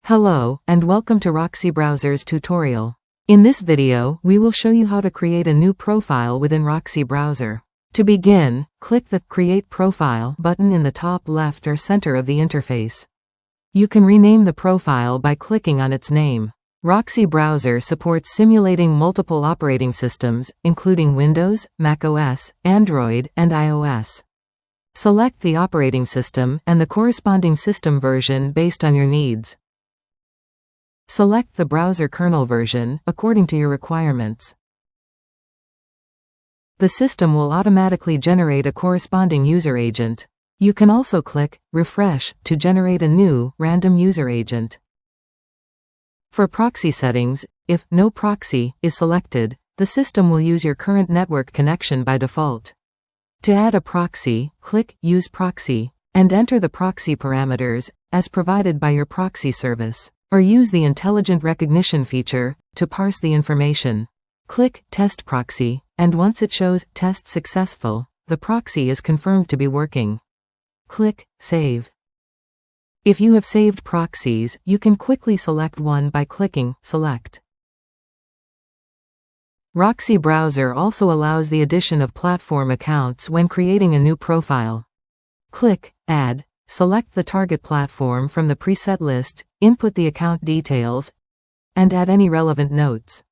Hello, and welcome to RoxyBrowser's tutorial. In this video, we will show you how to create a new profile within RoxyBrowser. To begin, click the Create Profile button in the top left or center of the interface. You can rename the profile by clicking on its name. RoxyBrowser supports simulating multiple operating systems, including Windows, macOS, Android, and iOS. Select the operating system and the corresponding system version based on your needs. Select the browser kernel version, according to your requirements. The system will automatically generate a corresponding user agent. You can also click Refresh to generate a new, random user agent. For proxy settings, if No Proxy is selected, the system will use your current network connection by default. To add a proxy, click Use Proxy, and enter the proxy parameters, as provided by your proxy service. Or use the intelligent recognition feature to parse the information. Click Test Proxy, and once it shows Test Successful, the proxy is confirmed to be working. Click Save. If you have saved proxies, you can quickly select one by clicking Select. RoxyBrowser also allows the addition of platform accounts when creating a new profile. Click Add. Select the target platform from the preset list, input the account details, and add any relevant notes.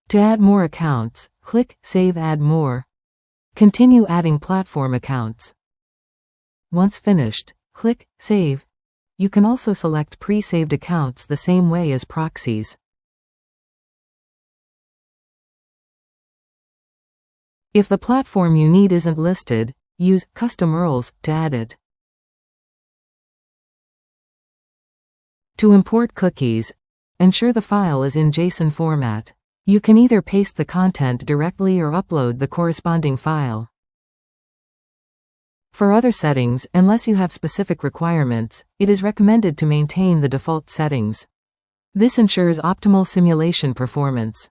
To add more accounts, click Save Add More. Continue adding platform accounts. Once finished, click Save. You can also select pre-saved accounts the same way as proxies. If the platform you need isn't listed, use Custom URLs to add it. To import cookies, ensure the file is in JSON format. You can either paste the content directly or upload the corresponding file. For other settings, unless you have specific requirements, it is recommended to maintain the default settings. This ensures optimal simulation performance.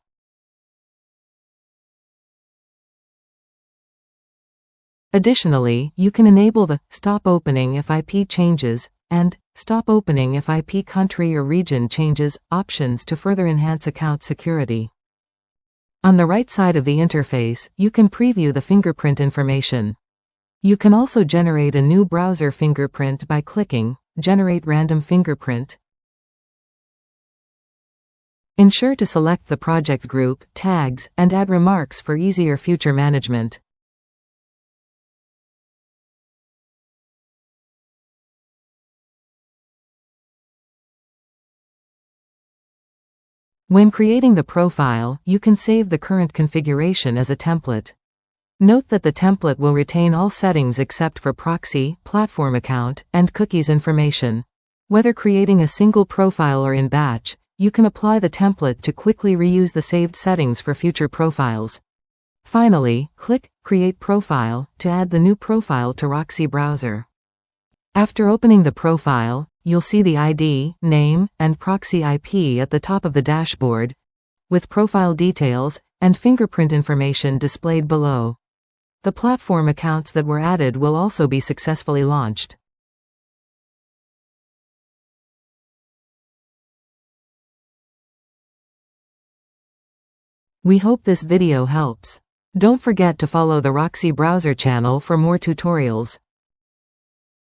Additionally, you can enable the Stop Opening if IP changes and Stop Opening if IP country or region changes options to further enhance account security. On the right side of the interface, you can preview the fingerprint information. You can also generate a new browser fingerprint by clicking Generate Random Fingerprint. Ensure to select the project group, tags, and add remarks for easier future management. When creating the profile, you can save the current configuration as a template. Note that the template will retain all settings except for proxy, platform account, and cookies information. Whether creating a single profile or in batch, you can apply the template to quickly reuse the saved settings for future profiles. Finally, click Create Profile to add the new profile to RoxyBrowser. After opening the profile, you'll see the ID, name, and proxy IP at the top of the dashboard, with profile details and fingerprint information displayed below. The platform accounts that were added will also be successfully launched. We hope this video helps. Don't forget to follow the RoxyBrowser channel for more tutorials.